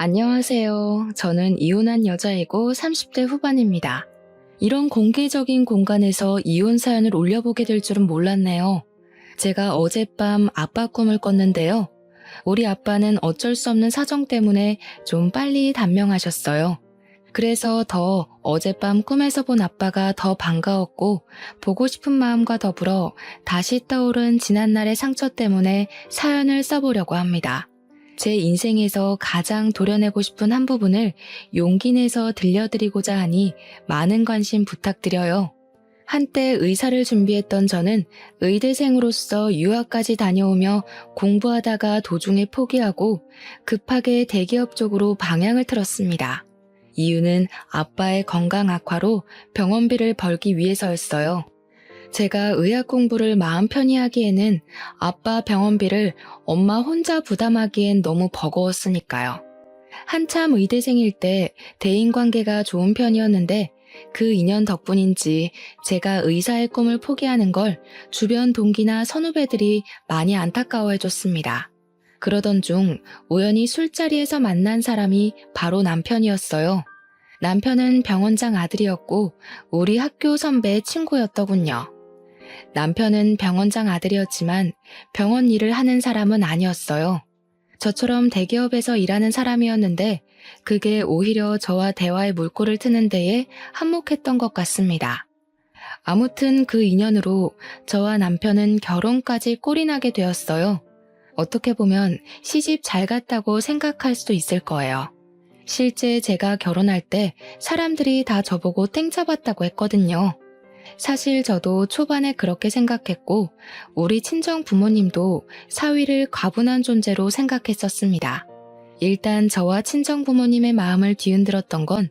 안녕하세요. 저는 이혼한 여자이고 30대 후반입니다. 이런 공개적인 공간에서 이혼 사연을 올려보게 될 줄은 몰랐네요. 제가 어젯밤 아빠 꿈을 꿨는데요. 우리 아빠는 어쩔 수 없는 사정 때문에 좀 빨리 단명하셨어요. 그래서 더 어젯밤 꿈에서 본 아빠가 더 반가웠고 보고 싶은 마음과 더불어 다시 떠오른 지난날의 상처 때문에 사연을 써보려고 합니다. 제 인생에서 가장 도려내고 싶은 한 부분을 용기 내서 들려드리고자 하니 많은 관심 부탁드려요. 한때 의사를 준비했던 저는 의대생으로서 유학까지 다녀오며 공부하다가 도중에 포기하고 급하게 대기업 쪽으로 방향을 틀었습니다. 이유는 아빠의 건강 악화로 병원비를 벌기 위해서였어요. 제가 의학 공부를 마음 편히 하기에는 아빠 병원비를 엄마 혼자 부담하기엔 너무 버거웠으니까요. 한참 의대생일 때 대인관계가 좋은 편이었는데 그 인연 덕분인지 제가 의사의 꿈을 포기하는 걸 주변 동기나 선후배들이 많이 안타까워해줬습니다. 그러던 중 우연히 술자리에서 만난 사람이 바로 남편이었어요. 남편은 병원장 아들이었고 우리 학교 선배의 친구였더군요. 남편은 병원장 아들이었지만 병원 일을 하는 사람은 아니었어요. 저처럼 대기업에서 일하는 사람이었는데 그게 오히려 저와 대화의 물꼬를 트는 데에 한몫했던 것 같습니다. 아무튼 그 인연으로 저와 남편은 결혼까지 꼴이 나게 되었어요. 어떻게 보면 시집 잘 갔다고 생각할 수도 있을 거예요. 실제 제가 결혼할 때 사람들이 다 저보고 땡 잡았다고 했거든요. 사실 저도 초반에 그렇게 생각했고 우리 친정 부모님도 사위를 과분한 존재로 생각했었습니다. 일단 저와 친정 부모님의 마음을 뒤흔들었던 건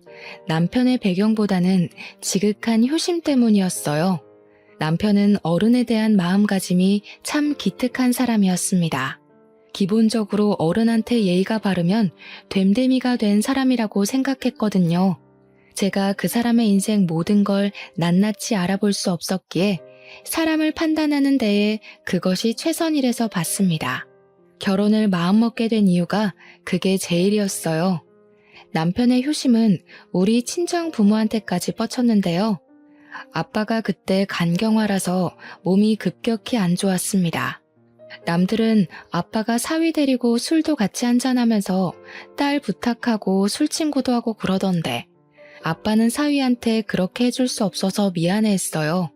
남편의 배경보다는 지극한 효심 때문이었어요. 남편은 어른에 대한 마음가짐이 참 기특한 사람이었습니다. 기본적으로 어른한테 예의가 바르면 됨됨이가 된 사람이라고 생각했거든요. 제가 그 사람의 인생 모든 걸 낱낱이 알아볼 수 없었기에 사람을 판단하는 데에 그것이 최선이라서 봤습니다. 결혼을 마음먹게 된 이유가 그게 제일이었어요. 남편의 효심은 우리 친정 부모한테까지 뻗쳤는데요. 아빠가 그때 간경화라서 몸이 급격히 안 좋았습니다. 남들은 아빠가 사위 데리고 술도 같이 한잔하면서 딸 부탁하고 술 친구도 하고 그러던데 아빠는 사위한테 그렇게 해줄 수 없어서 미안해했어요.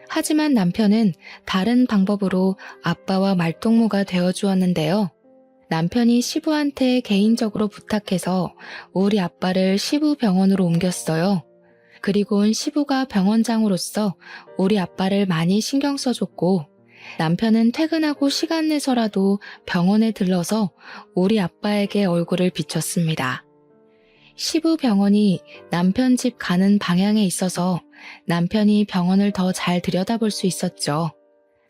하지만 남편은 다른 방법으로 아빠와 말동무가 되어주었는데요. 남편이 시부한테 개인적으로 부탁해서 우리 아빠를 시부 병원으로 옮겼어요. 그리고는 시부가 병원장으로서 우리 아빠를 많이 신경 써줬고 남편은 퇴근하고 시간 내서라도 병원에 들러서 우리 아빠에게 얼굴을 비췄습니다. 시부 병원이 남편 집 가는 방향에 있어서 남편이 병원을 더 잘 들여다볼 수 있었죠.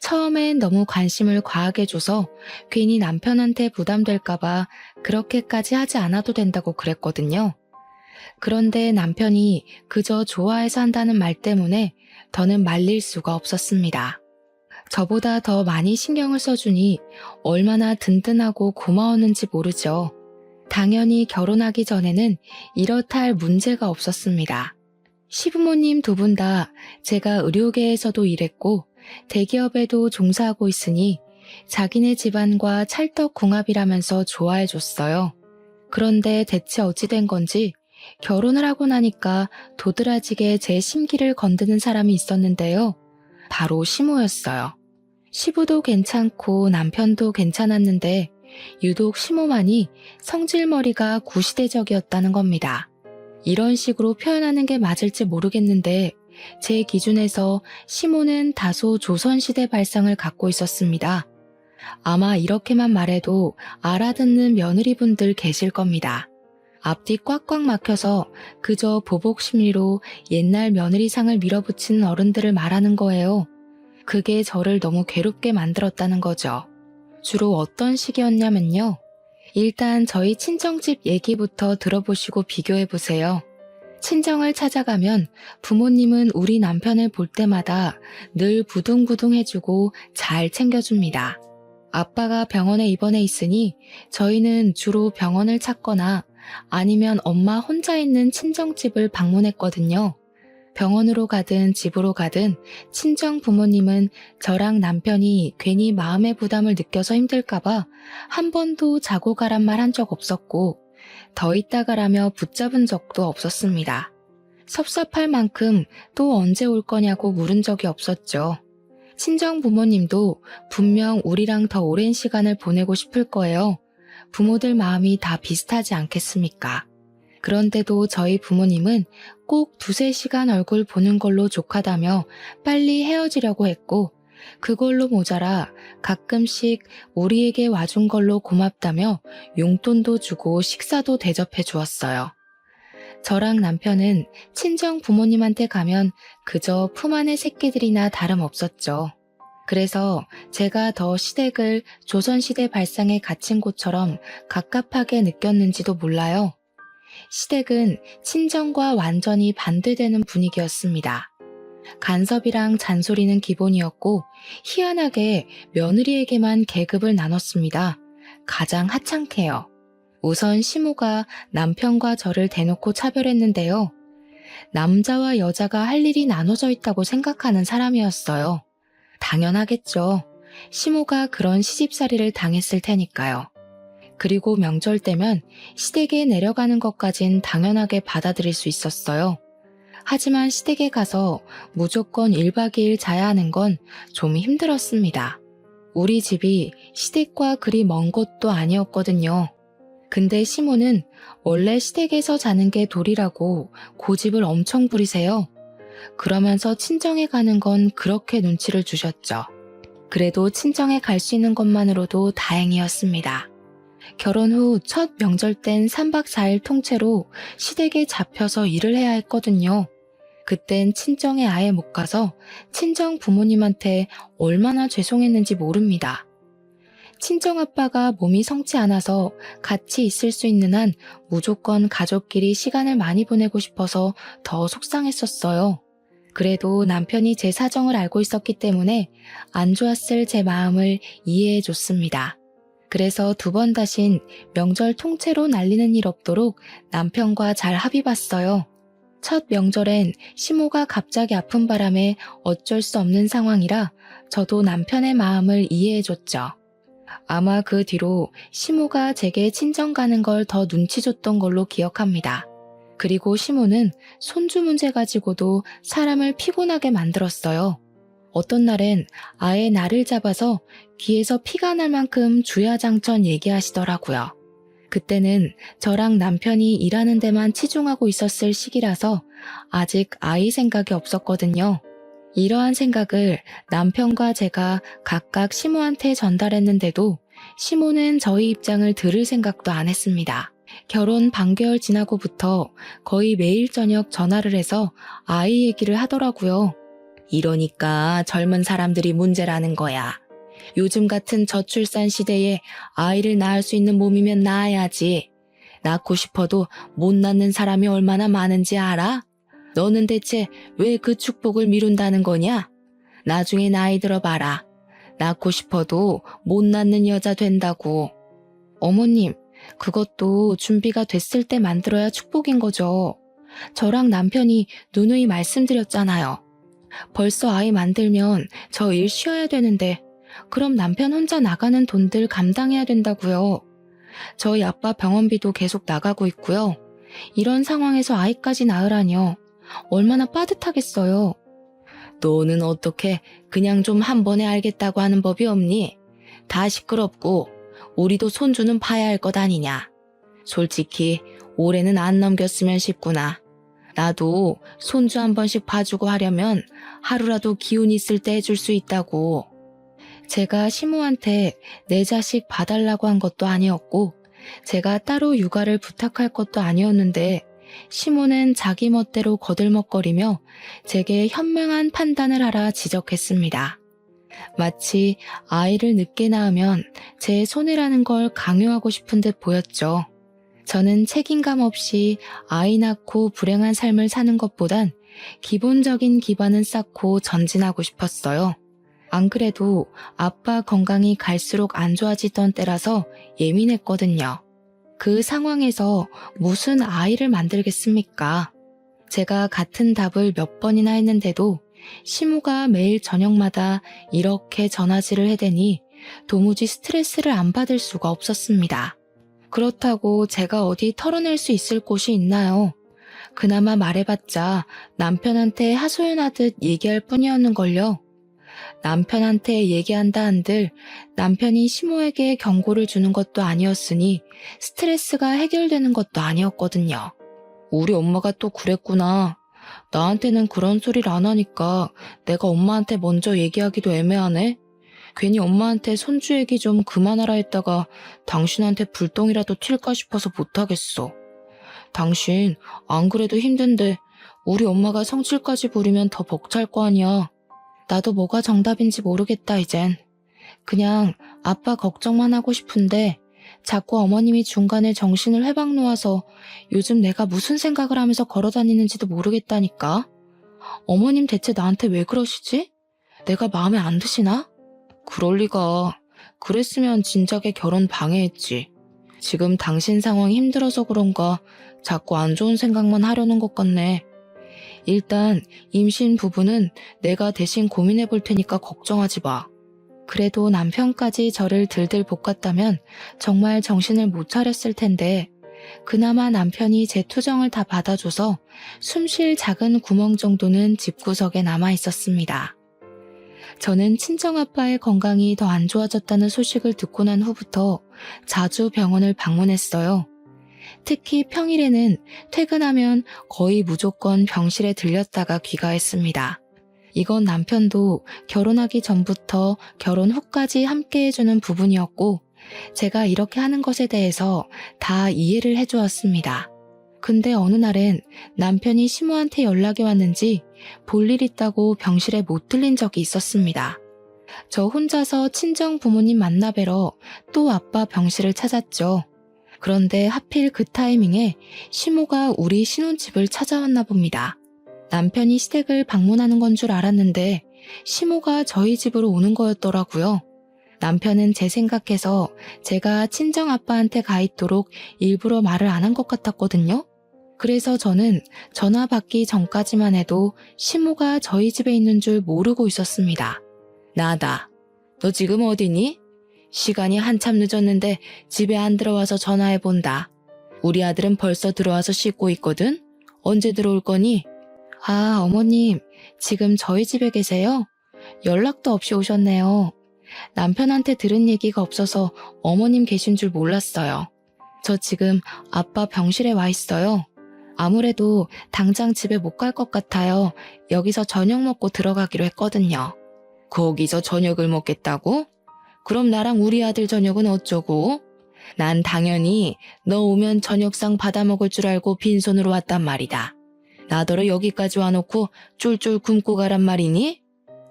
처음엔 너무 관심을 과하게 줘서 괜히 남편한테 부담될까봐 그렇게까지 하지 않아도 된다고 그랬거든요. 그런데 남편이 그저 좋아해서 한다는 말 때문에 더는 말릴 수가 없었습니다. 저보다 더 많이 신경을 써주니 얼마나 든든하고 고마웠는지 모르죠. 당연히 결혼하기 전에는 이렇다 할 문제가 없었습니다. 시부모님 두 분 다 제가 의료계에서도 일했고 대기업에도 종사하고 있으니 자기네 집안과 찰떡궁합이라면서 좋아해줬어요. 그런데 대체 어찌 된 건지 결혼을 하고 나니까 도드라지게 제 심기를 건드는 사람이 있었는데요. 바로 시모였어요. 시부도 괜찮고 남편도 괜찮았는데 유독 시모만이 성질머리가 구시대적이었다는 겁니다. 이런 식으로 표현하는 게 맞을지 모르겠는데 제 기준에서 시모는 다소 조선시대 발상을 갖고 있었습니다. 아마 이렇게만 말해도 알아듣는 며느리분들 계실 겁니다. 앞뒤 꽉꽉 막혀서 그저 보복심리로 옛날 며느리상을 밀어붙이는 어른들을 말하는 거예요. 그게 저를 너무 괴롭게 만들었다는 거죠. 주로 어떤 식이었냐면요. 일단 저희 친정집 얘기부터 들어보시고 비교해보세요. 친정을 찾아가면 부모님은 우리 남편을 볼 때마다 늘 부둥부둥해주고 잘 챙겨줍니다. 아빠가 병원에 입원해 있으니 저희는 주로 병원을 찾거나 아니면 엄마 혼자 있는 친정집을 방문했거든요. 병원으로 가든 집으로 가든 친정 부모님은 저랑 남편이 괜히 마음의 부담을 느껴서 힘들까봐 한 번도 자고 가란 말 한 적 없었고 더 있다 가라며 붙잡은 적도 없었습니다. 섭섭할 만큼 또 언제 올 거냐고 물은 적이 없었죠. 친정 부모님도 분명 우리랑 더 오랜 시간을 보내고 싶을 거예요. 부모들 마음이 다 비슷하지 않겠습니까? 그런데도 저희 부모님은 꼭 2~3시간 얼굴 보는 걸로 족하다며 빨리 헤어지려고 했고 그걸로 모자라 가끔씩 우리에게 와준 걸로 고맙다며 용돈도 주고 식사도 대접해 주었어요. 저랑 남편은 친정 부모님한테 가면 그저 품 안의 새끼들이나 다름없었죠. 그래서 제가 더 시댁을 조선시대 발상에 갇힌 곳처럼 갑갑하게 느꼈는지도 몰라요. 시댁은 친정과 완전히 반대되는 분위기였습니다. 간섭이랑 잔소리는 기본이었고 희한하게 며느리에게만 계급을 나눴습니다. 가장 하찮게요. 우선 시모가 남편과 저를 대놓고 차별했는데요. 남자와 여자가 할 일이 나눠져 있다고 생각하는 사람이었어요. 당연하겠죠. 시모가 그런 시집살이를 당했을 테니까요. 그리고 명절 때면 시댁에 내려가는 것까진 당연하게 받아들일 수 있었어요. 하지만 시댁에 가서 무조건 1박 2일 자야 하는 건 좀 힘들었습니다. 우리 집이 시댁과 그리 먼 곳도 아니었거든요. 근데 시모는 원래 시댁에서 자는 게 도리라고 고집을 엄청 부리세요. 그러면서 친정에 가는 건 그렇게 눈치를 주셨죠. 그래도 친정에 갈 수 있는 것만으로도 다행이었습니다. 결혼 후 첫 명절 땐 3박 4일 통째로 시댁에 잡혀서 일을 해야 했거든요. 그땐 친정에 아예 못 가서 친정 부모님한테 얼마나 죄송했는지 모릅니다. 친정아빠가 몸이 성치 않아서 같이 있을 수 있는 한 무조건 가족끼리 시간을 많이 보내고 싶어서 더 속상했었어요. 그래도 남편이 제 사정을 알고 있었기 때문에 안 좋았을 제 마음을 이해해 줬습니다. 그래서 2번 다신 명절 통째로 날리는 일 없도록 남편과 잘 합의 봤어요. 첫 명절엔 시모가 갑자기 아픈 바람에 어쩔 수 없는 상황이라 저도 남편의 마음을 이해해 줬죠. 아마 그 뒤로 시모가 제게 친정 가는 걸 더 눈치 줬던 걸로 기억합니다. 그리고 시모는 손주 문제 가지고도 사람을 피곤하게 만들었어요. 어떤 날엔 아예 나를 잡아서 귀에서 피가 날 만큼 주야장천 얘기하시더라고요. 그때는 저랑 남편이 일하는 데만 치중하고 있었을 시기라서 아직 아이 생각이 없었거든요. 이러한 생각을 남편과 제가 각각 시모한테 전달했는데도 시모는 저희 입장을 들을 생각도 안 했습니다. 결혼 반개월 지나고부터 거의 매일 저녁 전화를 해서 아이 얘기를 하더라고요. 이러니까 젊은 사람들이 문제라는 거야. 요즘 같은 저출산 시대에 아이를 낳을 수 있는 몸이면 낳아야지. 낳고 싶어도 못 낳는 사람이 얼마나 많은지 알아? 너는 대체 왜 그 축복을 미룬다는 거냐? 나중에 나이 들어봐라. 낳고 싶어도 못 낳는 여자 된다고. 어머님, 그것도 준비가 됐을 때 만들어야 축복인 거죠. 저랑 남편이 누누이 말씀드렸잖아요. 벌써 아이 만들면 저 일 쉬어야 되는데 그럼 남편 혼자 나가는 돈들 감당해야 된다고요. 저희 아빠 병원비도 계속 나가고 있고요. 이런 상황에서 아이까지 낳으라뇨. 얼마나 빠듯하겠어요. 너는 어떻게 그냥 좀 한 번에 알겠다고 하는 법이 없니? 다 시끄럽고 우리도 손주는 봐야 할 것 아니냐. 솔직히 올해는 안 넘겼으면 싶구나. 나도 손주 한 번씩 봐주고 하려면 하루라도 기운 있을 때 해줄 수 있다고. 제가 시모한테 내 자식 봐달라고 한 것도 아니었고 제가 따로 육아를 부탁할 것도 아니었는데 시모는 자기 멋대로 거들먹거리며 제게 현명한 판단을 하라 지적했습니다. 마치 아이를 늦게 낳으면 제 손해라는 걸 강요하고 싶은 듯 보였죠. 저는 책임감 없이 아이 낳고 불행한 삶을 사는 것보단 기본적인 기반은 쌓고 전진하고 싶었어요. 안 그래도 아빠 건강이 갈수록 안 좋아지던 때라서 예민했거든요. 그 상황에서 무슨 아이를 만들겠습니까? 제가 같은 답을 몇 번이나 했는데도 시모가 매일 저녁마다 이렇게 전화질을 해대니 도무지 스트레스를 안 받을 수가 없었습니다. 그렇다고 제가 어디 털어낼 수 있을 곳이 있나요? 그나마 말해봤자 남편한테 하소연하듯 얘기할 뿐이었는걸요. 남편한테 얘기한다 한들 남편이 시모에게 경고를 주는 것도 아니었으니 스트레스가 해결되는 것도 아니었거든요. 우리 엄마가 또 그랬구나. 나한테는 그런 소리를 안 하니까 내가 엄마한테 먼저 얘기하기도 애매하네. 괜히 엄마한테 손주 얘기 좀 그만하라 했다가 당신한테 불똥이라도 튈까 싶어서 못하겠어. 당신 안 그래도 힘든데 우리 엄마가 성질까지 부리면 더 벅찰 거 아니야. 나도 뭐가 정답인지 모르겠다 이젠. 그냥 아빠 걱정만 하고 싶은데 자꾸 어머님이 중간에 정신을 회방 놓아서 요즘 내가 무슨 생각을 하면서 걸어다니는지도 모르겠다니까. 어머님 대체 나한테 왜 그러시지? 내가 마음에 안 드시나? 그럴 리가. 그랬으면 진작에 결혼 방해했지. 지금 당신 상황이 힘들어서 그런가 자꾸 안 좋은 생각만 하려는 것 같네. 일단 임신 부부는 내가 대신 고민해 볼 테니까 걱정하지 마. 그래도 남편까지 저를 들들 볶았다면 정말 정신을 못 차렸을 텐데 그나마 남편이 제 투정을 다 받아줘서 숨 쉴 작은 구멍 정도는 집구석에 남아 있었습니다. 저는 친정아빠의 건강이 더 안 좋아졌다는 소식을 듣고 난 후부터 자주 병원을 방문했어요. 특히 평일에는 퇴근하면 거의 무조건 병실에 들렸다가 귀가했습니다. 이건 남편도 결혼하기 전부터 결혼 후까지 함께 해주는 부분이었고 제가 이렇게 하는 것에 대해서 다 이해를 해주었습니다. 근데 어느 날엔 남편이 시모한테 연락이 왔는지 볼일 있다고 병실에 못 들린 적이 있었습니다. 저 혼자서 친정 부모님 만나 뵈러 또 아빠 병실을 찾았죠. 그런데 하필 그 타이밍에 시모가 우리 신혼집을 찾아왔나 봅니다. 남편이 시댁을 방문하는 건 줄 알았는데 시모가 저희 집으로 오는 거였더라고요. 남편은 제 생각해서 제가 친정아빠한테 가 있도록 일부러 말을 안 한 것 같았거든요. 그래서 저는 전화 받기 전까지만 해도 시모가 저희 집에 있는 줄 모르고 있었습니다. 나다. 너 지금 어디니? 시간이 한참 늦었는데 집에 안 들어와서 전화해본다. 우리 아들은 벌써 들어와서 씻고 있거든? 언제 들어올 거니? 아, 어머님, 지금 저희 집에 계세요? 연락도 없이 오셨네요. 남편한테 들은 얘기가 없어서 어머님 계신 줄 몰랐어요. 저 지금 아빠 병실에 와 있어요. 아무래도 당장 집에 못 갈 것 같아요. 여기서 저녁 먹고 들어가기로 했거든요. 거기서 저녁을 먹겠다고? 그럼 나랑 우리 아들 저녁은 어쩌고? 난 당연히 너 오면 저녁상 받아 먹을 줄 알고 빈손으로 왔단 말이다. 나더러 여기까지 와놓고 쫄쫄 굶고 가란 말이니?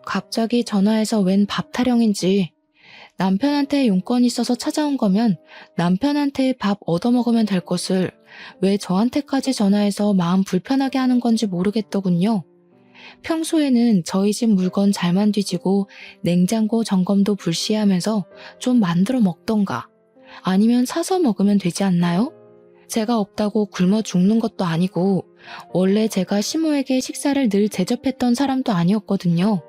갑자기 전화해서 웬 밥 타령인지. 남편한테 용건이 있어서 찾아온 거면 남편한테 밥 얻어먹으면 될 것을 왜 저한테까지 전화해서 마음 불편하게 하는 건지 모르겠더군요. 평소에는 저희 집 물건 잘만 뒤지고 냉장고 점검도 불시하면서 좀 만들어 먹던가 아니면 사서 먹으면 되지 않나요? 제가 없다고 굶어 죽는 것도 아니고 원래 제가 시모에게 식사를 늘 대접했던 사람도 아니었거든요.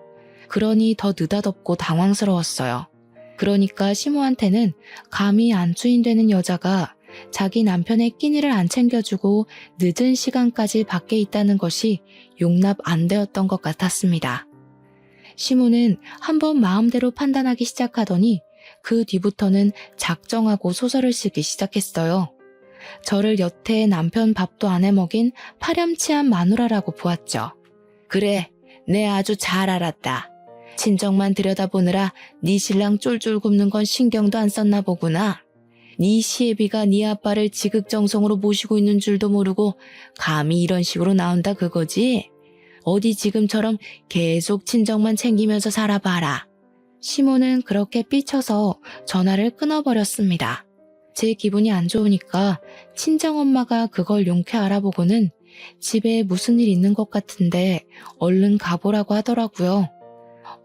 그러니 더 느닷없고 당황스러웠어요. 그러니까 시모한테는 감히 안주인되는 여자가 자기 남편의 끼니를 안 챙겨주고 늦은 시간까지 밖에 있다는 것이 용납 안 되었던 것 같았습니다. 시모는 한번 마음대로 판단하기 시작하더니 그 뒤부터는 작정하고 소설을 쓰기 시작했어요. 저를 여태 남편 밥도 안 해먹인 파렴치한 마누라라고 보았죠. 그래, 내 아주 잘 알았다. 친정만 들여다보느라 네 신랑 쫄쫄 굶는 건 신경도 안 썼나 보구나. 네 시애비가 네 아빠를 지극정성으로 모시고 있는 줄도 모르고 감히 이런 식으로 나온다 그거지? 어디 지금처럼 계속 친정만 챙기면서 살아봐라. 시모는 그렇게 삐쳐서 전화를 끊어버렸습니다. 제 기분이 안 좋으니까 친정엄마가 그걸 용케 알아보고는 집에 무슨 일 있는 것 같은데 얼른 가보라고 하더라고요.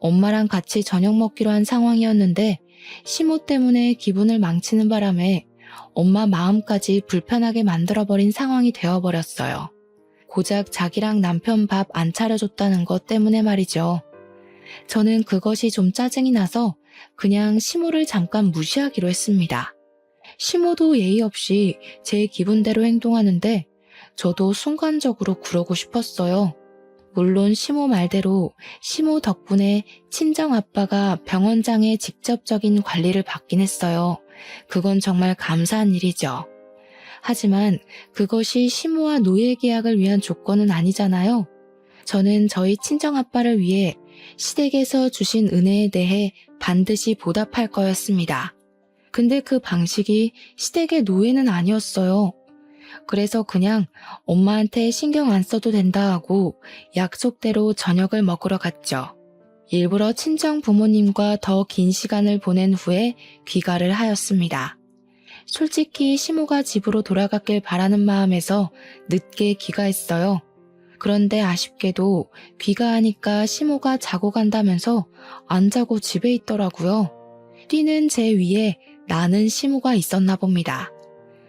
엄마랑 같이 저녁 먹기로 한 상황이었는데 시모 때문에 기분을 망치는 바람에 엄마 마음까지 불편하게 만들어버린 상황이 되어버렸어요. 고작 자기랑 남편 밥 안 차려줬다는 것 때문에 말이죠. 저는 그것이 좀 짜증이 나서 그냥 시모를 잠깐 무시하기로 했습니다. 시모도 예의 없이 제 기분대로 행동하는데 저도 순간적으로 그러고 싶었어요. 물론 시모 말대로 시모 덕분에 친정아빠가 병원장의 직접적인 관리를 받긴 했어요. 그건 정말 감사한 일이죠. 하지만 그것이 시모와 노예 계약을 위한 조건은 아니잖아요. 저는 저희 친정아빠를 위해 시댁에서 주신 은혜에 대해 반드시 보답할 거였습니다. 근데 그 방식이 시댁의 노예는 아니었어요. 그래서 그냥 엄마한테 신경 안 써도 된다 하고 약속대로 저녁을 먹으러 갔죠. 일부러 친정 부모님과 더 긴 시간을 보낸 후에 귀가를 하였습니다. 솔직히 시모가 집으로 돌아갔길 바라는 마음에서 늦게 귀가했어요. 그런데 아쉽게도 귀가하니까 시모가 자고 간다면서 안 자고 집에 있더라고요. 뛰는 제 위에 나는 시모가 있었나 봅니다.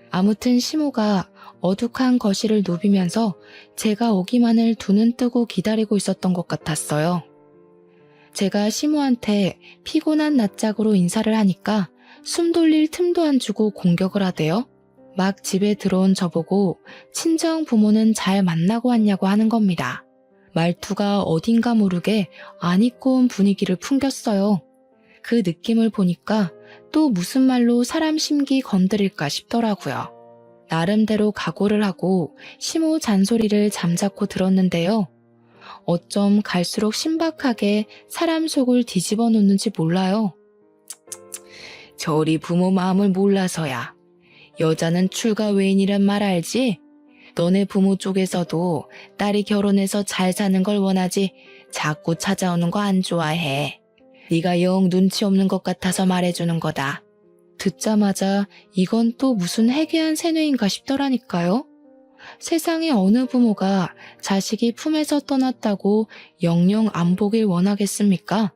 아무튼 시모가 어둑한 거실을 누비면서 제가 오기만을 두 눈 뜨고 기다리고 있었던 것 같았어요. 제가 시모한테 피곤한 낯짝으로 인사를 하니까 숨 돌릴 틈도 안 주고 공격을 하대요. 막 집에 들어온 저보고 친정 부모는 잘 만나고 왔냐고 하는 겁니다. 말투가 어딘가 모르게 안 입고 온 분위기를 풍겼어요. 그 느낌을 보니까 또 무슨 말로 사람 심기 건드릴까 싶더라고요. 나름대로 각오를 하고 시모 잔소리를 잠자코 들었는데요. 어쩜 갈수록 신박하게 사람 속을 뒤집어 놓는지 몰라요. 저리 부모 마음을 몰라서야. 여자는 출가 외인이란 말 알지? 너네 부모 쪽에서도 딸이 결혼해서 잘 사는 걸 원하지 자꾸 찾아오는 거 안 좋아해. 네가 영 눈치 없는 것 같아서 말해주는 거다. 듣자마자 이건 또 무슨 해괴한 세뇌인가 싶더라니까요. 세상에 어느 부모가 자식이 품에서 떠났다고 영영 안 보길 원하겠습니까?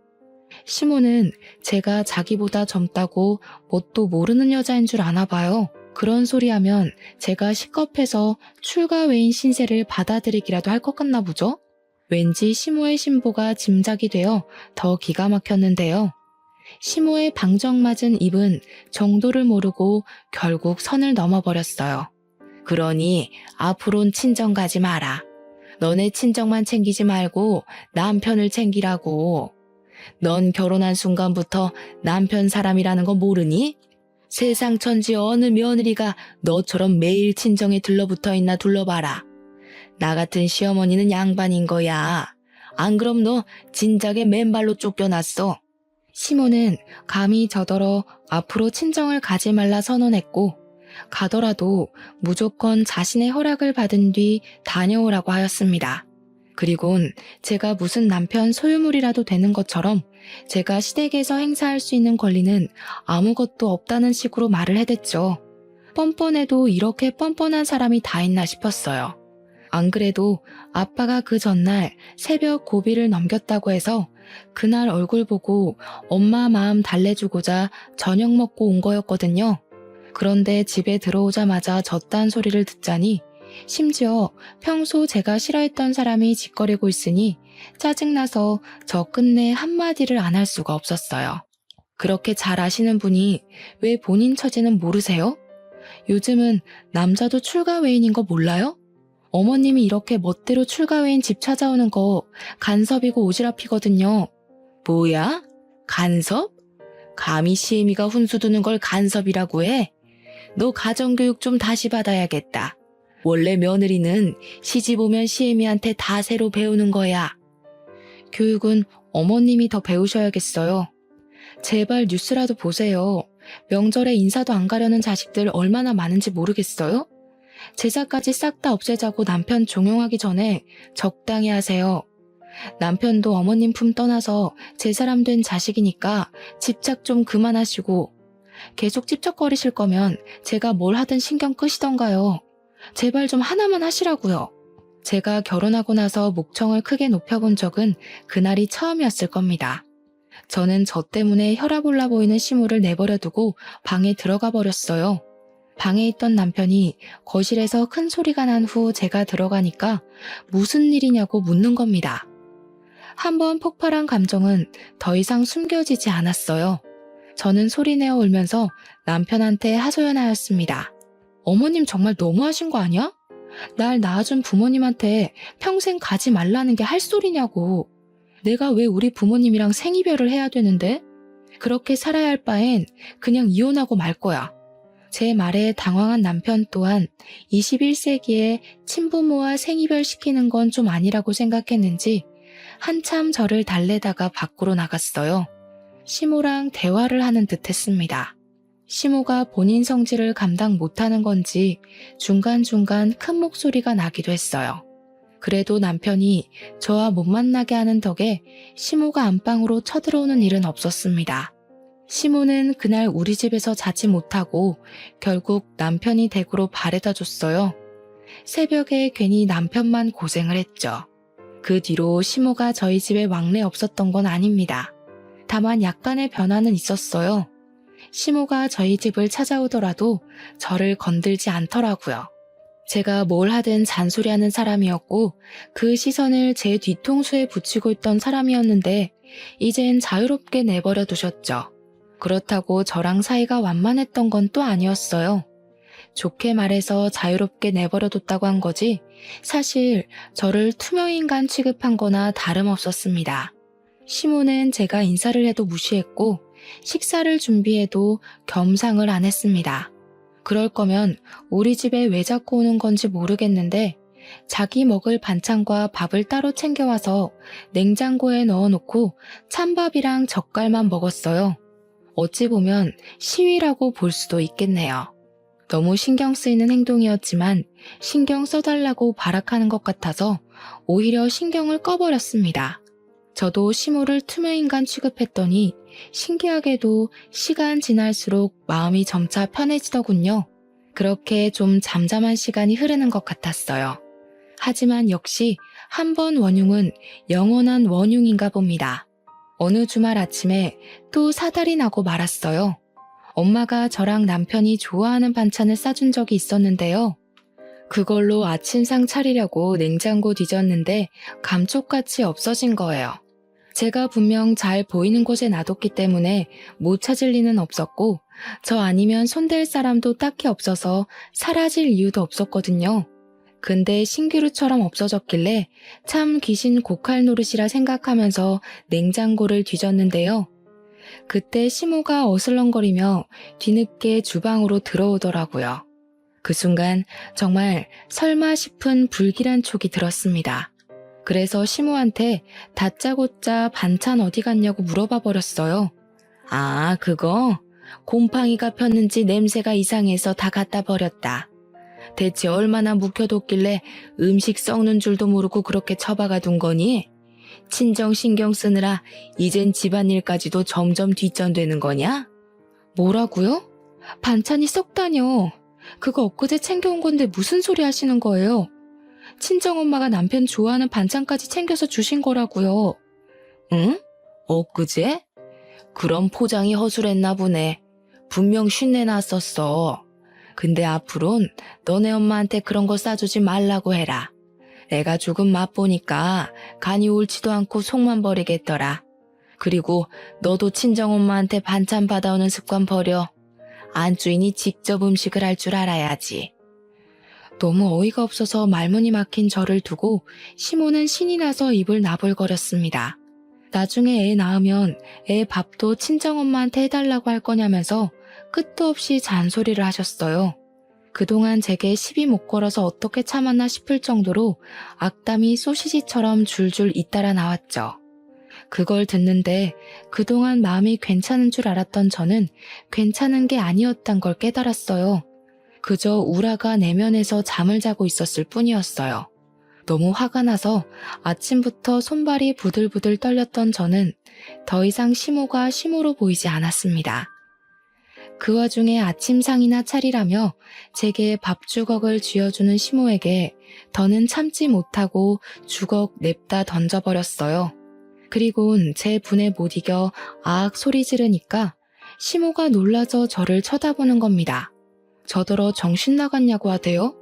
시모는 제가 자기보다 젊다고 뭣도 모르는 여자인 줄 아나 봐요. 그런 소리 하면 제가 식겁해서 출가 외인 신세를 받아들이기라도 할 것 같나 보죠? 왠지 시모의 신보가 짐작이 되어 더 기가 막혔는데요. 시모의 방정맞은 입은 정도를 모르고 결국 선을 넘어버렸어요. 그러니 앞으론 친정 가지 마라. 너네 친정만 챙기지 말고 남편을 챙기라고. 넌 결혼한 순간부터 남편 사람이라는 거 모르니? 세상 천지 어느 며느리가 너처럼 매일 친정에 들러붙어 있나 둘러봐라. 나 같은 시어머니는 양반인 거야. 안 그럼 너 진작에 맨발로 쫓겨났어. 시모는 감히 저더러 앞으로 친정을 가지 말라 선언했고 가더라도 무조건 자신의 허락을 받은 뒤 다녀오라고 하였습니다. 그리곤 제가 무슨 남편 소유물이라도 되는 것처럼 제가 시댁에서 행사할 수 있는 권리는 아무것도 없다는 식으로 말을 해댔죠. 뻔뻔해도 이렇게 뻔뻔한 사람이 다 있나 싶었어요. 안 그래도 아빠가 그 전날 새벽 고비를 넘겼다고 해서 그날 얼굴 보고 엄마 마음 달래주고자 저녁 먹고 온 거였거든요. 그런데 집에 들어오자마자 저딴 소리를 듣자니 심지어 평소 제가 싫어했던 사람이 짓거리고 있으니 짜증나서 저 끝내 한마디를 안 할 수가 없었어요. 그렇게 잘 아시는 분이 왜 본인 처지는 모르세요? 요즘은 남자도 출가 외인인 거 몰라요? 어머님이 이렇게 멋대로 출가 외인 집 찾아오는 거 간섭이고 오지랖이거든요. 뭐야? 간섭? 감히 시애미가 훈수 두는 걸 간섭이라고 해? 너 가정교육 좀 다시 받아야겠다. 원래 며느리는 시집 오면 시애미한테 다 새로 배우는 거야. 교육은 어머님이 더 배우셔야겠어요. 제발 뉴스라도 보세요. 명절에 인사도 안 가려는 자식들 얼마나 많은지 모르겠어요? 제사까지 싹 다 없애자고 남편 종용하기 전에 적당히 하세요. 남편도 어머님 품 떠나서 제 사람 된 자식이니까 집착 좀 그만하시고 계속 찝쩍거리실 거면 제가 뭘 하든 신경 끄시던가요. 제발 좀 하나만 하시라고요. 제가 결혼하고 나서 목청을 크게 높여본 적은 그날이 처음이었을 겁니다. 저는 저 때문에 혈압 올라 보이는 시무를 내버려두고 방에 들어가 버렸어요. 방에 있던 남편이 거실에서 큰 소리가 난 후 제가 들어가니까 무슨 일이냐고 묻는 겁니다. 한번 폭발한 감정은 더 이상 숨겨지지 않았어요. 저는 소리내어 울면서 남편한테 하소연하였습니다. 어머님 정말 너무하신 거 아니야? 날 낳아준 부모님한테 평생 가지 말라는 게 할 소리냐고. 내가 왜 우리 부모님이랑 생이별을 해야 되는데? 그렇게 살아야 할 바엔 그냥 이혼하고 말 거야. 제 말에 당황한 남편 또한 21세기에 친부모와 생이별 시키는 건 좀 아니라고 생각했는지 한참 저를 달래다가 밖으로 나갔어요. 시모랑 대화를 하는 듯 했습니다. 시모가 본인 성질을 감당 못하는 건지 중간중간 큰 목소리가 나기도 했어요. 그래도 남편이 저와 못 만나게 하는 덕에 시모가 안방으로 쳐들어오는 일은 없었습니다. 시모는 그날 우리 집에서 자지 못하고 결국 남편이 댁으로 바래다 줬어요. 새벽에 괜히 남편만 고생을 했죠. 그 뒤로 시모가 저희 집에 왕래 없었던 건 아닙니다. 다만 약간의 변화는 있었어요. 시모가 저희 집을 찾아오더라도 저를 건들지 않더라고요. 제가 뭘 하든 잔소리하는 사람이었고 그 시선을 제 뒤통수에 붙이고 있던 사람이었는데 이젠 자유롭게 내버려 두셨죠. 그렇다고 저랑 사이가 완만했던 건 또 아니었어요. 좋게 말해서 자유롭게 내버려 뒀다고 한 거지 사실 저를 투명인간 취급한 거나 다름없었습니다. 시모는 제가 인사를 해도 무시했고 식사를 준비해도 겸상을 안 했습니다. 그럴 거면 우리 집에 왜 자꾸 오는 건지 모르겠는데 자기 먹을 반찬과 밥을 따로 챙겨와서 냉장고에 넣어놓고 찬밥이랑 젓갈만 먹었어요. 어찌 보면 시위라고 볼 수도 있겠네요. 너무 신경 쓰이는 행동이었지만 신경 써달라고 발악하는 것 같아서 오히려 신경을 꺼버렸습니다. 저도 시모를 투명인간 취급했더니 신기하게도 시간 지날수록 마음이 점차 편해지더군요. 그렇게 좀 잠잠한 시간이 흐르는 것 같았어요. 하지만 역시 한 번 원흉은 영원한 원흉인가 봅니다. 어느 주말 아침에 또 사달이 나고 말았어요. 엄마가 저랑 남편이 좋아하는 반찬을 싸준 적이 있었는데요. 그걸로 아침상 차리려고 냉장고 뒤졌는데 감쪽같이 없어진 거예요. 제가 분명 잘 보이는 곳에 놔뒀기 때문에 못 찾을 리는 없었고 저 아니면 손댈 사람도 딱히 없어서 사라질 이유도 없었거든요. 근데 신기루처럼 없어졌길래 참 귀신 고칼 노릇이라 생각하면서 냉장고를 뒤졌는데요. 그때 시모가 어슬렁거리며 뒤늦게 주방으로 들어오더라고요. 그 순간 정말 설마 싶은 불길한 촉이 들었습니다. 그래서 시모한테 다짜고짜 반찬 어디 갔냐고 물어봐 버렸어요. 아, 그거? 곰팡이가 폈는지 냄새가 이상해서 다 갖다 버렸다. 대체 얼마나 묵혀뒀길래 음식 썩는 줄도 모르고 그렇게 처박아 둔 거니? 친정 신경 쓰느라 이젠 집안일까지도 점점 뒷전되는 거냐? 뭐라고요? 반찬이 썩다뇨. 그거 엊그제 챙겨온 건데 무슨 소리 하시는 거예요? 친정엄마가 남편 좋아하는 반찬까지 챙겨서 주신 거라고요. 응? 엊그제? 그럼 포장이 허술했나 보네. 분명 쉰내 났었어. 근데 앞으론 너네 엄마한테 그런 거 싸주지 말라고 해라. 내가 조금 맛보니까 간이 옳지도 않고 속만 버리겠더라. 그리고 너도 친정엄마한테 반찬 받아오는 습관 버려. 안주인이 직접 음식을 할 줄 알아야지. 너무 어이가 없어서 말문이 막힌 저를 두고 시모는 신이 나서 입을 나불거렸습니다. 나중에 애 낳으면 애 밥도 친정엄마한테 해달라고 할 거냐면서 끝도 없이 잔소리를 하셨어요. 그동안 제게 시비 못 걸어서 어떻게 참았나 싶을 정도로 악담이 소시지처럼 줄줄 잇따라 나왔죠. 그걸 듣는데 그동안 마음이 괜찮은 줄 알았던 저는 괜찮은 게 아니었단 걸 깨달았어요. 그저 우라가 내면에서 잠을 자고 있었을 뿐이었어요. 너무 화가 나서 아침부터 손발이 부들부들 떨렸던 저는 더 이상 시모가 시모로 보이지 않았습니다. 그 와중에 아침상이나 차리라며 제게 밥주걱을 쥐어주는 시모에게 더는 참지 못하고 주걱 냅다 던져버렸어요. 그리곤 제 분에 못 이겨 아악 소리 지르니까 시모가 놀라서 저를 쳐다보는 겁니다. 저더러 정신 나갔냐고 하대요.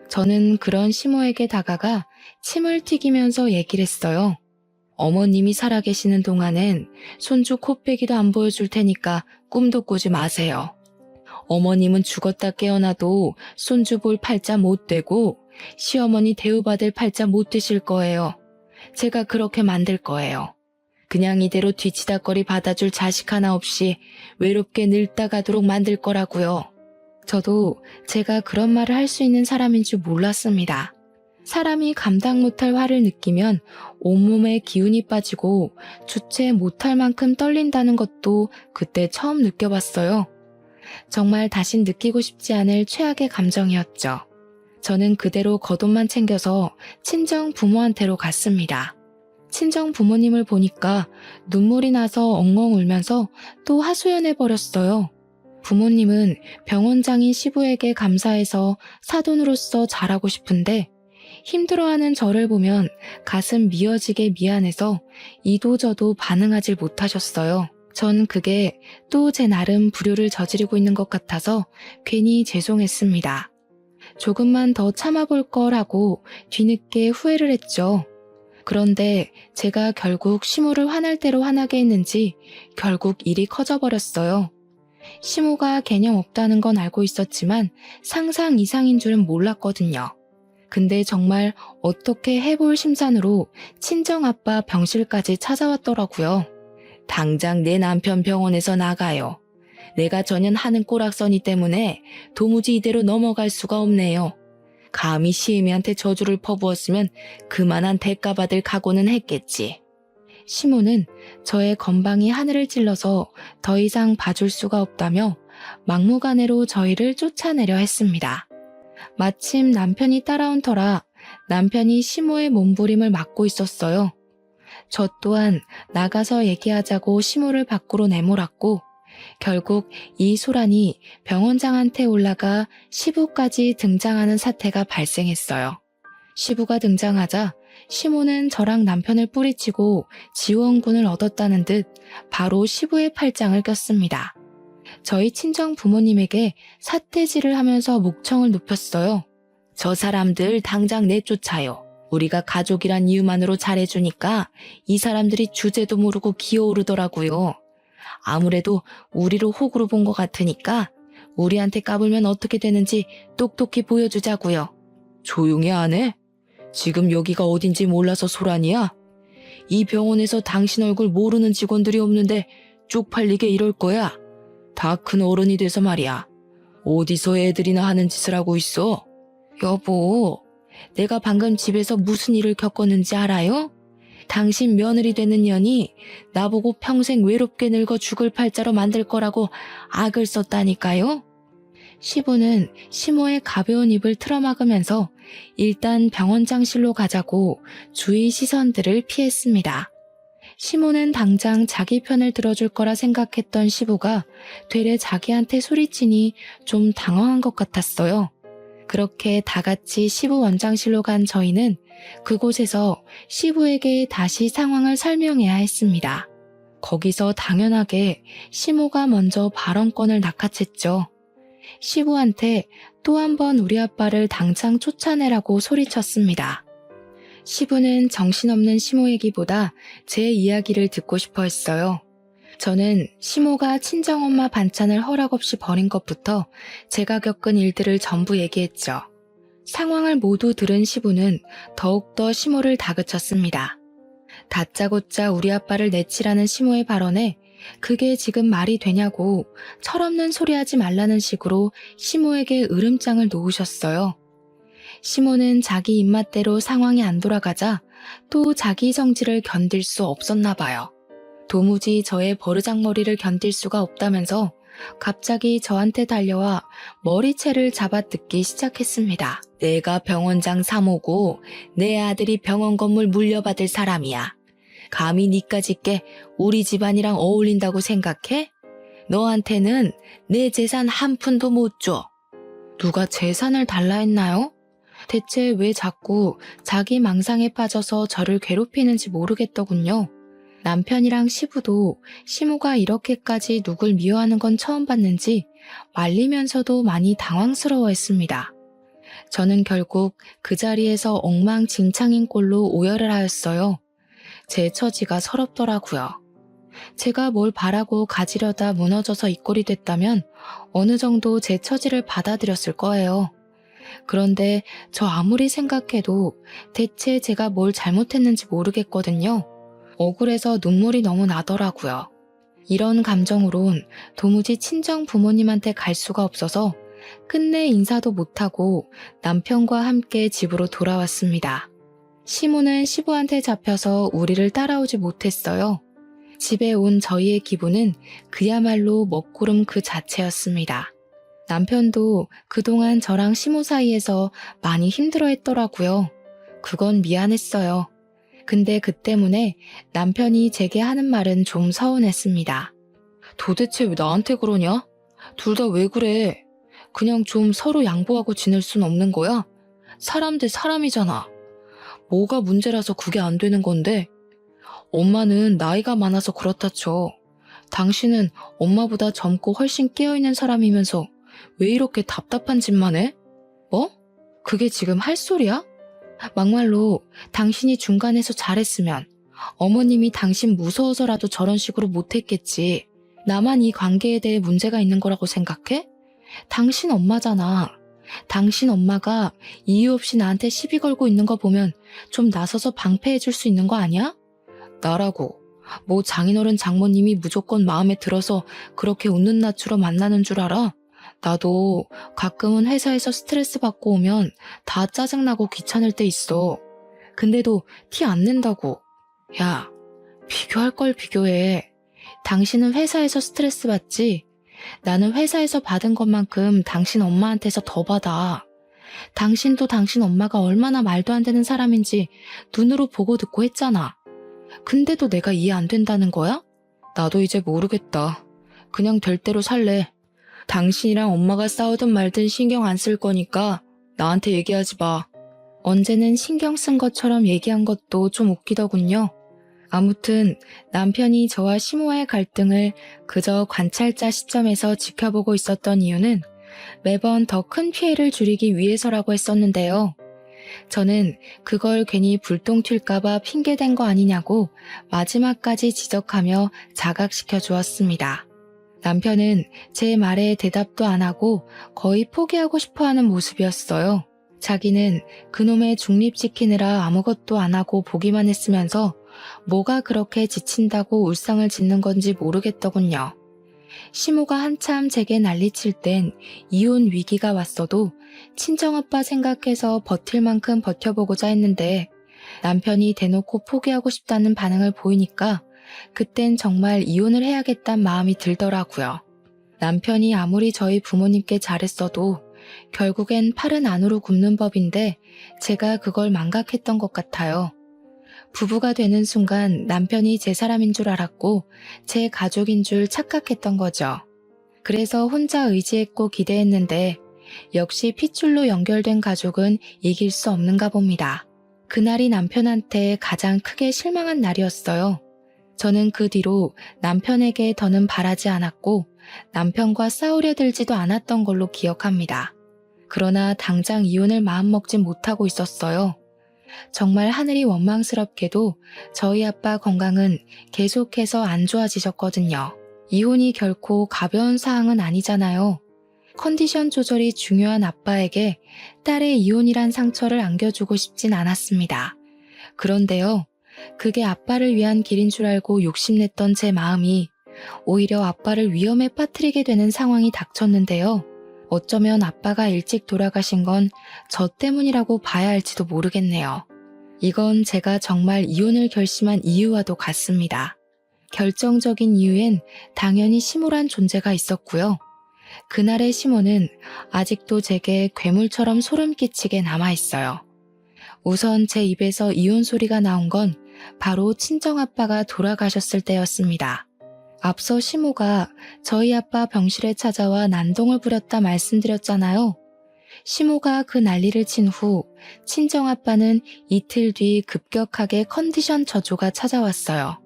저는 그런 시모에게 다가가 침을 튀기면서 얘기를 했어요. 어머님이 살아계시는 동안엔 손주 코빼기도 안 보여줄 테니까 꿈도 꾸지 마세요. 어머님은 죽었다 깨어나도 손주 볼 팔자 못 되고 시어머니 대우받을 팔자 못 되실 거예요. 제가 그렇게 만들 거예요. 그냥 이대로 뒤치다거리 받아줄 자식 하나 없이 외롭게 늙다 가도록 만들 거라고요. 저도 제가 그런 말을 할 수 있는 사람인 줄 몰랐습니다. 사람이 감당 못할 화를 느끼면 온몸에 기운이 빠지고 주체 못할 만큼 떨린다는 것도 그때 처음 느껴봤어요. 정말 다신 느끼고 싶지 않을 최악의 감정이었죠. 저는 그대로 겉옷만 챙겨서 친정 부모한테로 갔습니다. 친정 부모님을 보니까 눈물이 나서 엉엉 울면서 또 하소연해버렸어요. 부모님은 병원장인 시부에게 감사해서 사돈으로서 잘하고 싶은데 힘들어하는 저를 보면 가슴 미어지게 미안해서 이도저도 반응하질 못하셨어요. 전 그게 또 제 나름 불효를 저지르고 있는 것 같아서 괜히 죄송했습니다. 조금만 더 참아볼 걸 하고 뒤늦게 후회를 했죠. 그런데 제가 결국 시모를 화날 대로 화나게 했는지 결국 일이 커져버렸어요. 시모가 개념 없다는 건 알고 있었지만 상상 이상인 줄은 몰랐거든요. 근데 정말 어떻게 해볼 심산으로 친정아빠 병실까지 찾아왔더라고요. 당장 내 남편 병원에서 나가요. 내가 전현하는 꼬락서니 때문에 도무지 이대로 넘어갈 수가 없네요. 감히 시애미한테 저주를 퍼부었으면 그만한 대가 받을 각오는 했겠지. 시모는 저의 건방이 하늘을 찔러서 더 이상 봐줄 수가 없다며 막무가내로 저희를 쫓아내려 했습니다. 마침 남편이 따라온 터라 남편이 시모의 몸부림을 막고 있었어요. 저 또한 나가서 얘기하자고 시모를 밖으로 내몰았고 결국 이 소란이 병원장한테 올라가 시부까지 등장하는 사태가 발생했어요. 시부가 등장하자 시모는 저랑 남편을 뿌리치고 지원군을 얻었다는 듯 바로 시부의 팔짱을 꼈습니다. 저희 친정 부모님에게 사태질을 하면서 목청을 높였어요. 저 사람들 당장 내쫓아요. 우리가 가족이란 이유만으로 잘해주니까 이 사람들이 주제도 모르고 기어오르더라고요. 아무래도 우리로 호구로 본 것 같으니까 우리한테 까불면 어떻게 되는지 똑똑히 보여주자고요. 조용히 안 해? 지금 여기가 어딘지 몰라서 소란이야? 이 병원에서 당신 얼굴 모르는 직원들이 없는데 쪽팔리게 이럴 거야. 다 큰 어른이 돼서 말이야. 어디서 애들이나 하는 짓을 하고 있어? 여보, 내가 방금 집에서 무슨 일을 겪었는지 알아요? 당신 며느리 되는 년이 나보고 평생 외롭게 늙어 죽을 팔자로 만들 거라고 악을 썼다니까요? 시부는 시모의 가벼운 입을 틀어막으면서 일단 병원장실로 가자고 주위 시선들을 피했습니다. 시모는 당장 자기 편을 들어줄 거라 생각했던 시부가 되레 자기한테 소리치니 좀 당황한 것 같았어요. 그렇게 다 같이 시부 원장실로 간 저희는 그곳에서 시부에게 다시 상황을 설명해야 했습니다. 거기서 당연하게 시모가 먼저 발언권을 낚아챘죠. 시부한테 또 한 번 우리 아빠를 당장 쫓아내라고 소리쳤습니다. 시부는 정신없는 시모 얘기보다 제 이야기를 듣고 싶어 했어요. 저는 시모가 친정엄마 반찬을 허락 없이 버린 것부터 제가 겪은 일들을 전부 얘기했죠. 상황을 모두 들은 시부는 더욱더 시모를 다그쳤습니다. 다짜고짜 우리 아빠를 내치라는 시모의 발언에 그게 지금 말이 되냐고 철없는 소리 하지 말라는 식으로 시모에게 으름장을 놓으셨어요. 시모는 자기 입맛대로 상황이 안 돌아가자 또 자기 성질을 견딜 수 없었나 봐요. 도무지 저의 버르장머리를 견딜 수가 없다면서 갑자기 저한테 달려와 머리채를 잡아뜯기 시작했습니다. 내가 병원장 사모고 내 아들이 병원 건물 물려받을 사람이야. 감히 니까짓 게 우리 집안이랑 어울린다고 생각해? 너한테는 내 재산 한 푼도 못 줘. 누가 재산을 달라 했나요? 대체 왜 자꾸 자기 망상에 빠져서 저를 괴롭히는지 모르겠더군요. 남편이랑 시부도 시모가 이렇게까지 누굴 미워하는 건 처음 봤는지 말리면서도 많이 당황스러워했습니다. 저는 결국 그 자리에서 엉망진창인 꼴로 오열을 하였어요. 제 처지가 서럽더라고요. 제가 뭘 바라고 가지려다 무너져서 이 꼴이 됐다면 어느 정도 제 처지를 받아들였을 거예요. 그런데 저 아무리 생각해도 대체 제가 뭘 잘못했는지 모르겠거든요. 억울해서 눈물이 너무 나더라고요. 이런 감정으론 도무지 친정 부모님한테 갈 수가 없어서 끝내 인사도 못하고 남편과 함께 집으로 돌아왔습니다. 시모는 시부한테 잡혀서 우리를 따라오지 못했어요. 집에 온 저희의 기분은 그야말로 먹구름 그 자체였습니다. 남편도 그동안 저랑 시모 사이에서 많이 힘들어했더라고요. 그건 미안했어요. 근데 그 때문에 남편이 제게 하는 말은 좀 서운했습니다. 도대체 왜 나한테 그러냐? 둘 다 왜 그래? 그냥 좀 서로 양보하고 지낼 순 없는 거야? 사람 대 사람이잖아. 뭐가 문제라서 그게 안 되는 건데? 엄마는 나이가 많아서 그렇다 쳐. 당신은 엄마보다 젊고 훨씬 깨어있는 사람이면서 왜 이렇게 답답한 짓만 해? 뭐? 그게 지금 할 소리야? 막말로 당신이 중간에서 잘했으면 어머님이 당신 무서워서라도 저런 식으로 못했겠지. 나만 이 관계에 대해 문제가 있는 거라고 생각해? 당신 엄마잖아. 당신 엄마가 이유 없이 나한테 시비 걸고 있는 거 보면 좀 나서서 방패해 줄 수 있는 거 아니야? 나라고. 뭐 장인어른 장모님이 무조건 마음에 들어서 그렇게 웃는 낯으로 만나는 줄 알아? 나도 가끔은 회사에서 스트레스 받고 오면 다 짜증나고 귀찮을 때 있어. 근데도 티 안 낸다고. 야, 비교할 걸 비교해. 당신은 회사에서 스트레스 받지? 나는 회사에서 받은 것만큼 당신 엄마한테서 더 받아. 당신도 당신 엄마가 얼마나 말도 안 되는 사람인지 눈으로 보고 듣고 했잖아. 근데도 내가 이해 안 된다는 거야? 나도 이제 모르겠다. 그냥 될 대로 살래. 당신이랑 엄마가 싸우든 말든 신경 안 쓸 거니까 나한테 얘기하지 마. 언제는 신경 쓴 것처럼 얘기한 것도 좀 웃기더군요. 아무튼 남편이 저와 시모와의 갈등을 그저 관찰자 시점에서 지켜보고 있었던 이유는 매번 더 큰 피해를 줄이기 위해서라고 했었는데요. 저는 그걸 괜히 불똥 튈까봐 핑계댄 거 아니냐고 마지막까지 지적하며 자각시켜 주었습니다. 남편은 제 말에 대답도 안 하고 거의 포기하고 싶어하는 모습이었어요. 자기는 그놈의 중립 지키느라 아무것도 안 하고 보기만 했으면서 뭐가 그렇게 지친다고 울상을 짓는 건지 모르겠더군요. 시모가 한참 제게 난리칠 땐 이혼 위기가 왔어도 친정아빠 생각해서 버틸 만큼 버텨보고자 했는데 남편이 대놓고 포기하고 싶다는 반응을 보이니까 그땐 정말 이혼을 해야겠다는 마음이 들더라고요. 남편이 아무리 저희 부모님께 잘했어도 결국엔 팔은 안으로 굽는 법인데 제가 그걸 망각했던 것 같아요. 부부가 되는 순간 남편이 제 사람인 줄 알았고 제 가족인 줄 착각했던 거죠. 그래서 혼자 의지했고 기대했는데 역시 핏줄로 연결된 가족은 이길 수 없는가 봅니다. 그날이 남편한테 가장 크게 실망한 날이었어요. 저는 그 뒤로 남편에게 더는 바라지 않았고 남편과 싸우려 들지도 않았던 걸로 기억합니다. 그러나 당장 이혼을 마음먹지 못하고 있었어요. 정말 하늘이 원망스럽게도 저희 아빠 건강은 계속해서 안 좋아지셨거든요. 이혼이 결코 가벼운 사항은 아니잖아요. 컨디션 조절이 중요한 아빠에게 딸의 이혼이란 상처를 안겨주고 싶진 않았습니다. 그런데요, 그게 아빠를 위한 길인 줄 알고 욕심냈던 제 마음이 오히려 아빠를 위험에 빠뜨리게 되는 상황이 닥쳤는데요. 어쩌면 아빠가 일찍 돌아가신 건 저 때문이라고 봐야 할지도 모르겠네요. 이건 제가 정말 이혼을 결심한 이유와도 같습니다. 결정적인 이유엔 당연히 시모란 존재가 있었고요. 그날의 시모는 아직도 제게 괴물처럼 소름 끼치게 남아있어요. 우선 제 입에서 이혼 소리가 나온 건 바로 친정아빠가 돌아가셨을 때였습니다. 앞서 시모가 저희 아빠 병실에 찾아와 난동을 부렸다 말씀드렸잖아요. 시모가 그 난리를 친 후 친정아빠는 이틀 뒤 급격하게 컨디션 저조가 찾아왔어요.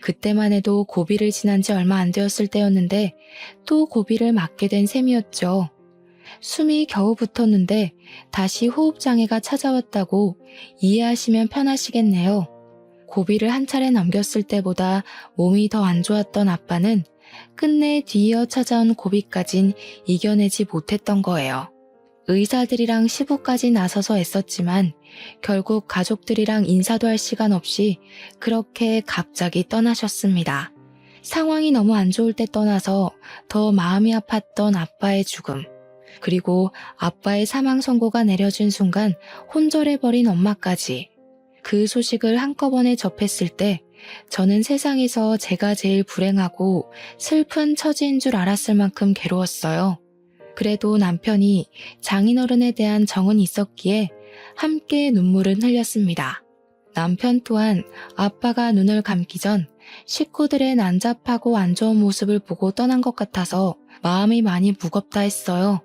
그때만 해도 고비를 지난 지 얼마 안 되었을 때였는데 또 고비를 맞게 된 셈이었죠. 숨이 겨우 붙었는데 다시 호흡장애가 찾아왔다고 이해하시면 편하시겠네요. 고비를 한 차례 넘겼을 때보다 몸이 더 안 좋았던 아빠는 끝내 뒤이어 찾아온 고비까진 이겨내지 못했던 거예요. 의사들이랑 시부까지 나서서 애썼지만 결국 가족들이랑 인사도 할 시간 없이 그렇게 갑자기 떠나셨습니다. 상황이 너무 안 좋을 때 떠나서 더 마음이 아팠던 아빠의 죽음, 그리고 아빠의 사망 선고가 내려진 순간 혼절해버린 엄마까지. 그 소식을 한꺼번에 접했을 때 저는 세상에서 제가 제일 불행하고 슬픈 처지인 줄 알았을 만큼 괴로웠어요. 그래도 남편이 장인어른에 대한 정은 있었기에 함께 눈물은 흘렸습니다. 남편 또한 아빠가 눈을 감기 전 식구들의 난잡하고 안 좋은 모습을 보고 떠난 것 같아서 마음이 많이 무겁다 했어요.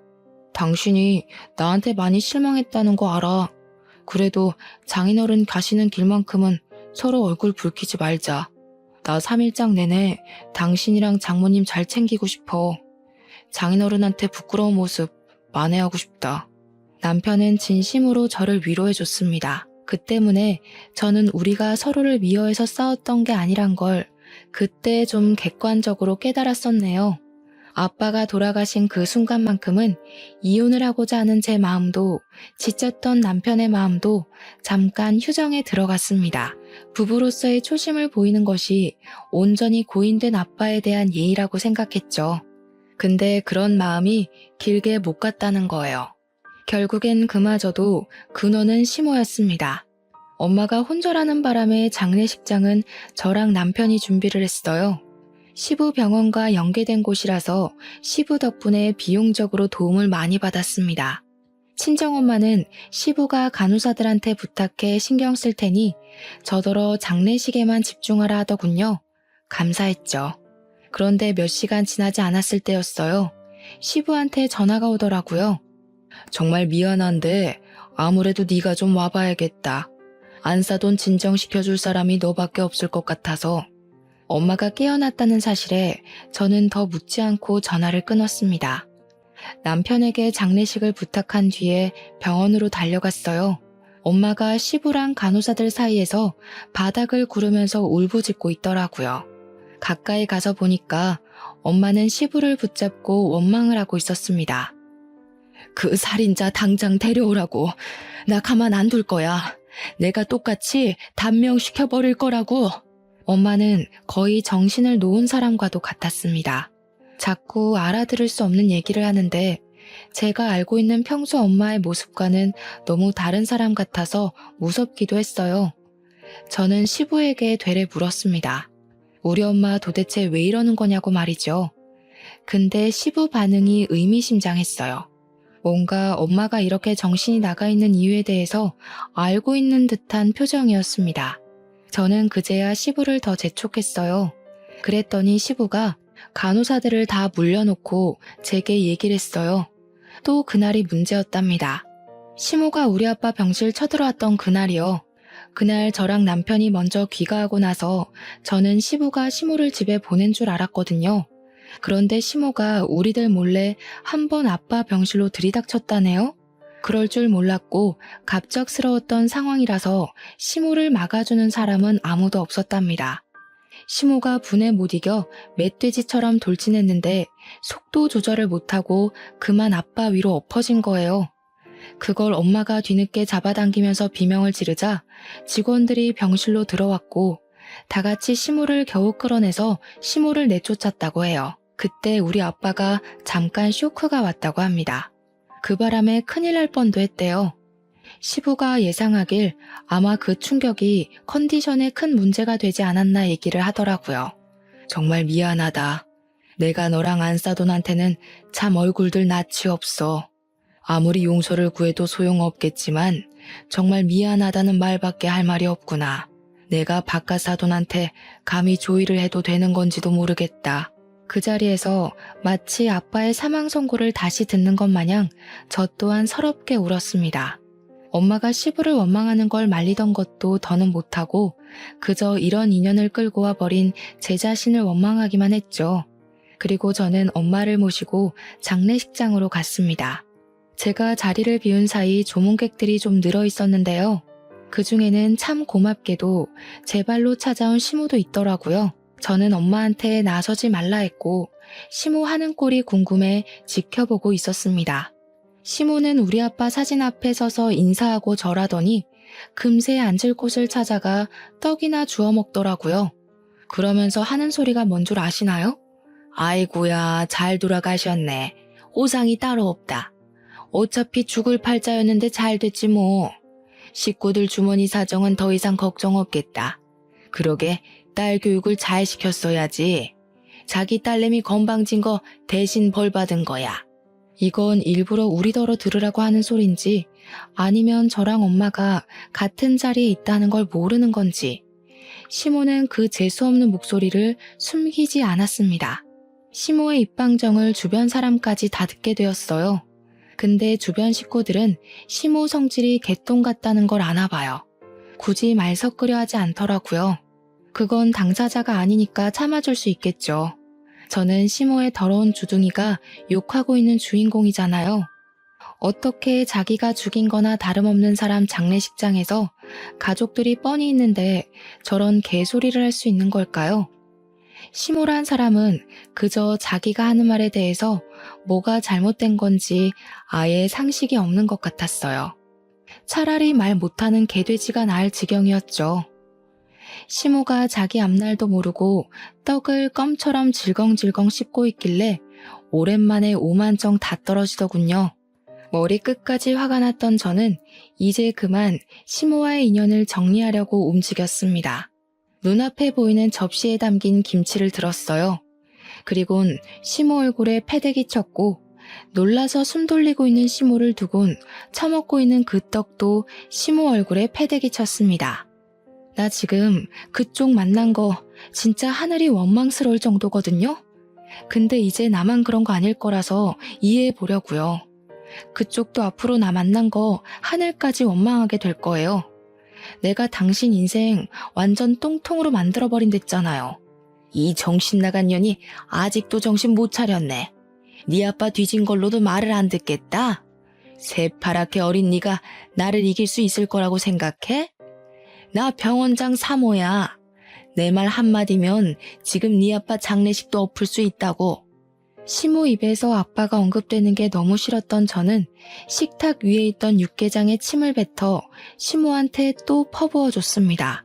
당신이 나한테 많이 실망했다는 거 알아. 그래도 장인어른 가시는 길만큼은 서로 얼굴 붉히지 말자. 나 3일장 내내 당신이랑 장모님 잘 챙기고 싶어. 장인어른한테 부끄러운 모습 만회하고 싶다. 남편은 진심으로 저를 위로해줬습니다. 그 때문에 저는 우리가 서로를 미워해서 싸웠던 게 아니란 걸 그때 좀 객관적으로 깨달았었네요. 아빠가 돌아가신 그 순간만큼은 이혼을 하고자 하는 제 마음도 지쳤던 남편의 마음도 잠깐 휴정에 들어갔습니다. 부부로서의 초심을 보이는 것이 온전히 고인된 아빠에 대한 예의라고 생각했죠. 근데 그런 마음이 길게 못 갔다는 거예요. 결국엔 그마저도 근원은 시모였습니다. 엄마가 혼절하는 바람에 장례식장은 저랑 남편이 준비를 했어요. 시부 병원과 연계된 곳이라서 시부 덕분에 비용적으로 도움을 많이 받았습니다. 친정엄마는 시부가 간호사들한테 부탁해 신경 쓸 테니 저더러 장례식에만 집중하라 하더군요. 감사했죠. 그런데 몇 시간 지나지 않았을 때였어요. 시부한테 전화가 오더라고요. 정말 미안한데 아무래도 네가 좀 와봐야겠다. 안사돈 진정시켜줄 사람이 너밖에 없을 것 같아서. 엄마가 깨어났다는 사실에 저는 더 묻지 않고 전화를 끊었습니다. 남편에게 장례식을 부탁한 뒤에 병원으로 달려갔어요. 엄마가 시부랑 간호사들 사이에서 바닥을 구르면서 울부짖고 있더라고요. 가까이 가서 보니까 엄마는 시부를 붙잡고 원망을 하고 있었습니다. 그 살인자 당장 데려오라고. 나 가만 안 둘 거야. 내가 똑같이 단명시켜버릴 거라고. 엄마는 거의 정신을 놓은 사람과도 같았습니다. 자꾸 알아들을 수 없는 얘기를 하는데 제가 알고 있는 평소 엄마의 모습과는 너무 다른 사람 같아서 무섭기도 했어요. 저는 시부에게 되레 물었습니다. 우리 엄마 도대체 왜 이러는 거냐고 말이죠. 근데 시부 반응이 의미심장했어요. 뭔가 엄마가 이렇게 정신이 나가 있는 이유에 대해서 알고 있는 듯한 표정이었습니다. 저는 그제야 시부를 더 재촉했어요. 그랬더니 시부가 간호사들을 다 물려놓고 제게 얘기를 했어요. 또 그날이 문제였답니다. 시모가 우리 아빠 병실 쳐들어왔던 그날이요. 그날 저랑 남편이 먼저 귀가하고 나서 저는 시부가 시모를 집에 보낸 줄 알았거든요. 그런데 시모가 우리들 몰래 한 번 아빠 병실로 들이닥쳤다네요. 그럴 줄 몰랐고 갑작스러웠던 상황이라서 시모를 막아주는 사람은 아무도 없었답니다. 시모가 분에 못 이겨 멧돼지처럼 돌진했는데 속도 조절을 못하고 그만 아빠 위로 엎어진 거예요. 그걸 엄마가 뒤늦게 잡아당기면서 비명을 지르자 직원들이 병실로 들어왔고 다 같이 시모를 겨우 끌어내서 시모를 내쫓았다고 해요. 그때 우리 아빠가 잠깐 쇼크가 왔다고 합니다. 그 바람에 큰일 날 뻔도 했대요. 시부가 예상하길 아마 그 충격이 컨디션에 큰 문제가 되지 않았나 얘기를 하더라고요. 정말 미안하다. 내가 너랑 안사돈한테는 참 얼굴들 낯이 없어. 아무리 용서를 구해도 소용없겠지만 정말 미안하다는 말밖에 할 말이 없구나. 내가 바깥사돈한테 감히 조의를 해도 되는 건지도 모르겠다. 그 자리에서 마치 아빠의 사망 선고를 다시 듣는 것 마냥 저 또한 서럽게 울었습니다. 엄마가 시부를 원망하는 걸 말리던 것도 더는 못하고 그저 이런 인연을 끌고 와 버린 제 자신을 원망하기만 했죠. 그리고 저는 엄마를 모시고 장례식장으로 갔습니다. 제가 자리를 비운 사이 조문객들이 좀 늘어 있었는데요. 그 중에는 참 고맙게도 제 발로 찾아온 시모도 있더라고요. 저는 엄마한테 나서지 말라 했고 시모 하는 꼴이 궁금해 지켜보고 있었습니다. 시모는 우리 아빠 사진 앞에 서서 인사하고 절하더니 금세 앉을 곳을 찾아가 떡이나 주워 먹더라고요. 그러면서 하는 소리가 뭔 줄 아시나요? 아이고야, 잘 돌아가셨네. 오상이 따로 없다. 어차피 죽을 팔자였는데 잘 됐지 뭐. 식구들 주머니 사정은 더 이상 걱정 없겠다. 그러게 딸 교육을 잘 시켰어야지. 자기 딸내미 건방진 거 대신 벌 받은 거야. 이건 일부러 우리더러 들으라고 하는 소린지 아니면 저랑 엄마가 같은 자리에 있다는 걸 모르는 건지 시모는 그 재수없는 목소리를 숨기지 않았습니다. 시모의 입방정을 주변 사람까지 다 듣게 되었어요. 근데 주변 식구들은 시모 성질이 개똥 같다는 걸 아나 봐요. 굳이 말 섞으려 하지 않더라고요. 그건 당사자가 아니니까 참아줄 수 있겠죠. 저는 시모의 더러운 주둥이가 욕하고 있는 주인공이잖아요. 어떻게 자기가 죽인 거나 다름없는 사람 장례식장에서 가족들이 뻔히 있는데 저런 개소리를 할 수 있는 걸까요? 시모란 사람은 그저 자기가 하는 말에 대해서 뭐가 잘못된 건지 아예 상식이 없는 것 같았어요. 차라리 말 못하는 개돼지가 나을 지경이었죠. 시모가 자기 앞날도 모르고 떡을 껌처럼 질겅질겅 씹고 있길래 오랜만에 오만정 다 떨어지더군요. 머리 끝까지 화가 났던 저는 이제 그만 시모와의 인연을 정리하려고 움직였습니다. 눈앞에 보이는 접시에 담긴 김치를 들었어요. 그리곤 시모 얼굴에 패대기 쳤고 놀라서 숨 돌리고 있는 시모를 두곤 처먹고 있는 그 떡도 시모 얼굴에 패대기 쳤습니다. 나 지금 그쪽 만난 거 진짜 하늘이 원망스러울 정도거든요. 근데 이제 나만 그런 거 아닐 거라서 이해해 보려고요. 그쪽도 앞으로 나 만난 거 하늘까지 원망하게 될 거예요. 내가 당신 인생 완전 똥통으로 만들어버린댔잖아요. 이 정신 나간 년이 아직도 정신 못 차렸네. 네 아빠 뒤진 걸로도 말을 안 듣겠다. 새파랗게 어린 네가 나를 이길 수 있을 거라고 생각해? 나 병원장 3호야. 내 말 한마디면 지금 네 아빠 장례식도 엎을 수 있다고. 시모 입에서 아빠가 언급되는 게 너무 싫었던 저는 식탁 위에 있던 육개장에 침을 뱉어 시모한테 또 퍼부어줬습니다.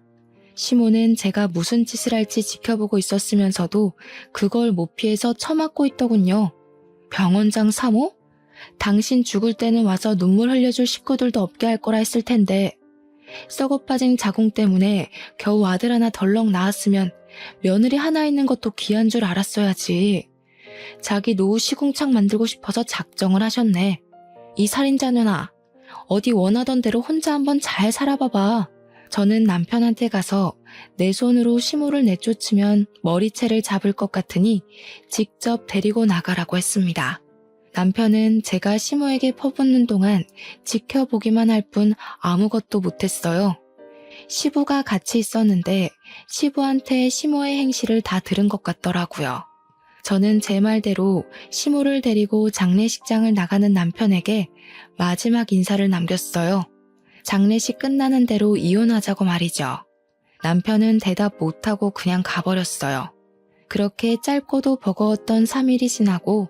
시모는 제가 무슨 짓을 할지 지켜보고 있었으면서도 그걸 못 피해서 처맞고 있더군요. 병원장 3호? 당신 죽을 때는 와서 눈물 흘려줄 식구들도 없게 할 거라 했을 텐데 썩어 빠진 자궁 때문에 겨우 아들 하나 덜렁 낳았으면 며느리 하나 있는 것도 귀한 줄 알았어야지. 자기 노후 시궁창 만들고 싶어서 작정을 하셨네. 이 살인자녀나 어디 원하던 대로 혼자 한번 잘 살아봐봐. 저는 남편한테 가서 내 손으로 시모를 내쫓으면 머리채를 잡을 것 같으니 직접 데리고 나가라고 했습니다. 남편은 제가 시모에게 퍼붓는 동안 지켜보기만 할 뿐 아무것도 못했어요. 시부가 같이 있었는데 시부한테 시모의 행실을 다 들은 것 같더라고요. 저는 제 말대로 시모를 데리고 장례식장을 나가는 남편에게 마지막 인사를 남겼어요. 장례식 끝나는 대로 이혼하자고 말이죠. 남편은 대답 못하고 그냥 가버렸어요. 그렇게 짧고도 버거웠던 3일이 지나고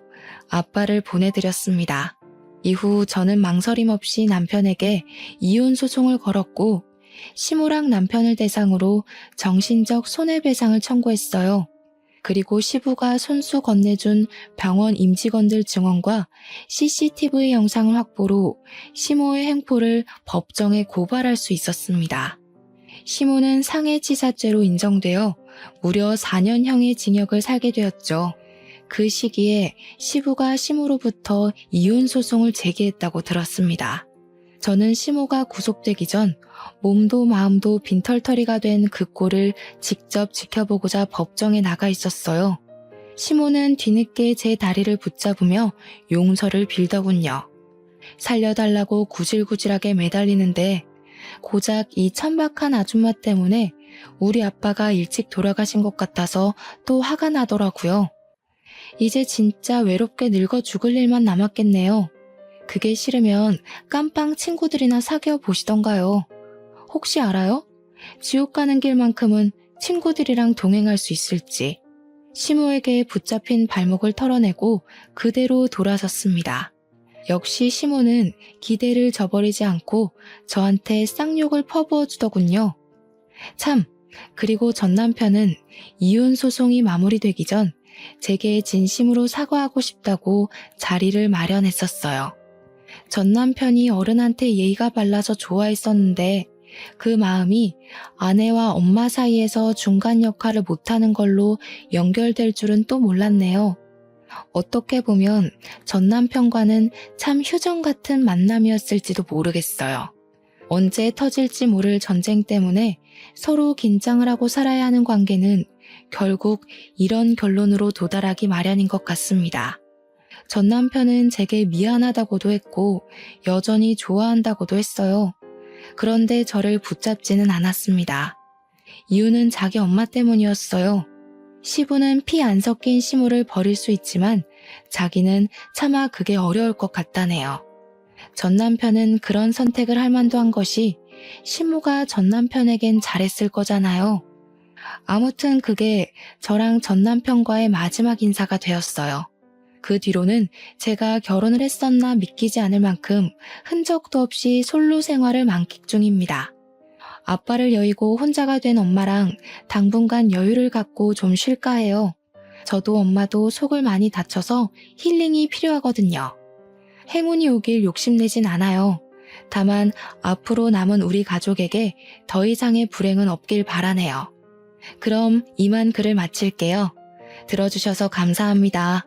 아빠를 보내드렸습니다. 이후 저는 망설임 없이 남편에게 이혼 소송을 걸었고 시모랑 남편을 대상으로 정신적 손해배상을 청구했어요. 그리고 시부가 손수 건네준 병원 임직원들 증언과 CCTV 영상을 확보로 시모의 행포를 법정에 고발할 수 있었습니다. 시모는 상해치사죄로 인정되어 무려 4년형의 징역을 살게 되었죠. 그 시기에 시부가 시모로부터 이혼 소송을 제기했다고 들었습니다. 저는 시모가 구속되기 전 몸도 마음도 빈털터리가 된 그 꼴을 직접 지켜보고자 법정에 나가 있었어요. 시모는 뒤늦게 제 다리를 붙잡으며 용서를 빌더군요. 살려달라고 구질구질하게 매달리는데 고작 이 천박한 아줌마 때문에 우리 아빠가 일찍 돌아가신 것 같아서 또 화가 나더라고요. 이제 진짜 외롭게 늙어 죽을 일만 남았겠네요. 그게 싫으면 깜빵 친구들이나 사귀어 보시던가요. 혹시 알아요? 지옥 가는 길만큼은 친구들이랑 동행할 수 있을지. 시모에게 붙잡힌 발목을 털어내고 그대로 돌아섰습니다. 역시 시모는 기대를 저버리지 않고 저한테 쌍욕을 퍼부어 주더군요. 참, 그리고 전 남편은 이혼 소송이 마무리되기 전 제게 진심으로 사과하고 싶다고 자리를 마련했었어요. 전 남편이 어른한테 예의가 발라서 좋아했었는데 그 마음이 아내와 엄마 사이에서 중간 역할을 못하는 걸로 연결될 줄은 또 몰랐네요. 어떻게 보면 전 남편과는 참 휴전 같은 만남이었을지도 모르겠어요. 언제 터질지 모를 전쟁 때문에 서로 긴장을 하고 살아야 하는 관계는 결국 이런 결론으로 도달하기 마련인 것 같습니다. 전 남편은 제게 미안하다고도 했고 여전히 좋아한다고도 했어요. 그런데 저를 붙잡지는 않았습니다. 이유는 자기 엄마 때문이었어요. 시부는 피 안 섞인 시모를 버릴 수 있지만 자기는 차마 그게 어려울 것 같다네요. 전 남편은 그런 선택을 할 만도 한 것이 시모가 전 남편에겐 잘했을 거잖아요. 아무튼 그게 저랑 전 남편과의 마지막 인사가 되었어요. 그 뒤로는 제가 결혼을 했었나 믿기지 않을 만큼 흔적도 없이 솔로 생활을 만끽 중입니다. 아빠를 여의고 혼자가 된 엄마랑 당분간 여유를 갖고 좀 쉴까 해요. 저도 엄마도 속을 많이 다쳐서 힐링이 필요하거든요. 행운이 오길 욕심내진 않아요. 다만 앞으로 남은 우리 가족에게 더 이상의 불행은 없길 바라네요. 그럼 이만 글을 마칠게요. 들어주셔서 감사합니다.